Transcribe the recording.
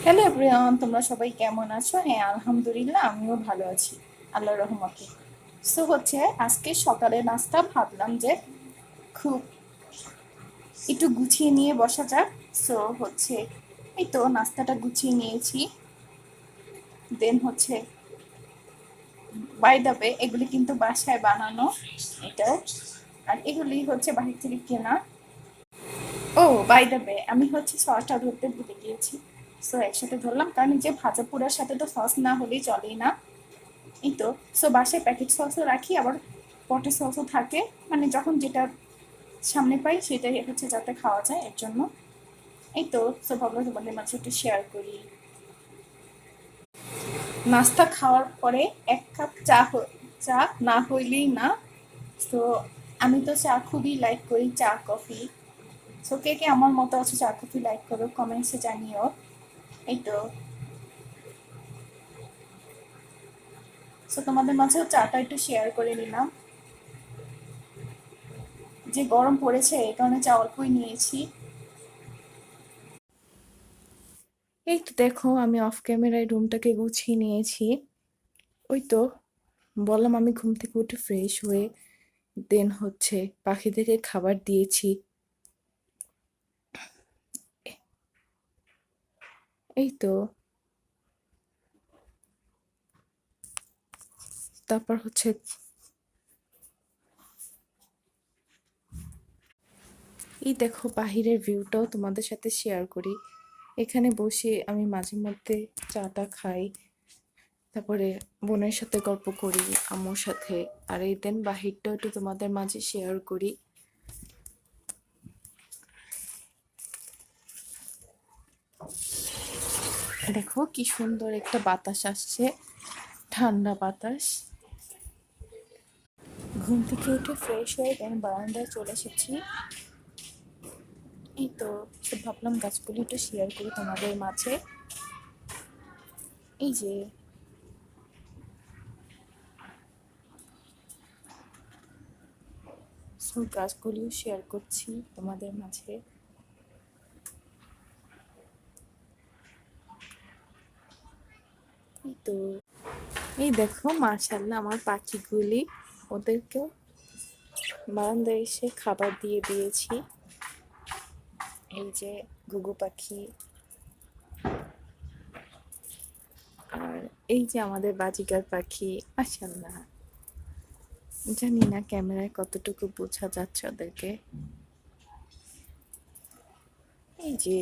Hello everyone, তোমরা সবাই কেমন আছো? হ্যাঁ, আলহামদুলিল্লাহ আমিও ভালো আছি আল্লাহর রহমতে। আজকে সকালে নাস্তা ভাবলাম যে খুব একটু গুছিয়ে নিয়ে বসা যাক। এই তো নাস্তাটা গুছিয়ে নিয়েছি। দেন বাই দ্য ওয়ে, এগুলি কিন্তু বাসায় বানানো। এটা আর এগুলি বাহির থেকে কেনা। ও, বাই দ্য ওয়ে, আমি সসটা ধরতে ভুলে গিয়েছি। একসাথে ধরলাম, কারণ এই যে ভাজা পোড়ার সাথে তো সস না হলেই চলেই না। এই তো বাসায় প্যাকেট সসও রাখি, আবার পটের সসও থাকে। মানে যখন যেটা সামনে পাই সেটাই যাতে খাওয়া যায় এর জন্য। এই তো ভাবলাম তোমাদের মাঝে একটু শেয়ার করি। নাস্তা খাওয়ার পরে 1 কাপ চা না হইলেই না। তো আমি তো চা খুবই লাইক করি, চা কফি। কে কে আমার মতো আছে চা কফি লাইক করো, কমেন্টসে জানিও। এই তো তোমাদের মাঝেও চাটা একটু শেয়ার করে নিলাম। যে গরম পড়েছে এই কারণে চা অল্পই নিয়েছি। এই তো দেখো, আমি অফ ক্যামেরায় রুমটাকে গুছিয়ে নিয়েছি। ওই তো বললাম, আমি ঘুম থেকে উঠে ফ্রেশ হয়ে দেন পাখিদেরকে খাবার দিয়েছি। এই তো তারপর এই দেখো বাহিরের ভিউটাও তোমাদের সাথে শেয়ার করি। এখানে বসে আমি মাঝে মধ্যে চাটা খাই, তারপরে বোনের সাথে গল্প করি, আম্মুর সাথে। আর এই দেন বাহিরটাও একটু তোমাদের মাঝে শেয়ার করি। দেখো কি সুন্দর একটা বাতাস আসছে, ঠান্ডা বাতাস। ঘুম থেকে উঠে ফ্রেশ হয়ে দেন বারান্দায় চলে এসেছি। এই তো ভাবলাম গাছগুলি একটু শেয়ার করি তোমাদের মাঝে। এই যে গাছগুলিও শেয়ার করছি তোমাদের মাঝে। এই তো এই দেখো, মাশাআল্লাহ আমার পাখিগুলি, ওদেরকেও বারান্দায় এসে খাবার দিয়ে দিয়েছি। এই যে ঘুঘু পাখি, আর এই যে আমাদের বাজিগার পাখি। মাশাআল্লাহ, জানি না ক্যামেরায় কতটুকু বোঝা যাচ্ছে ওদেরকে। এই যে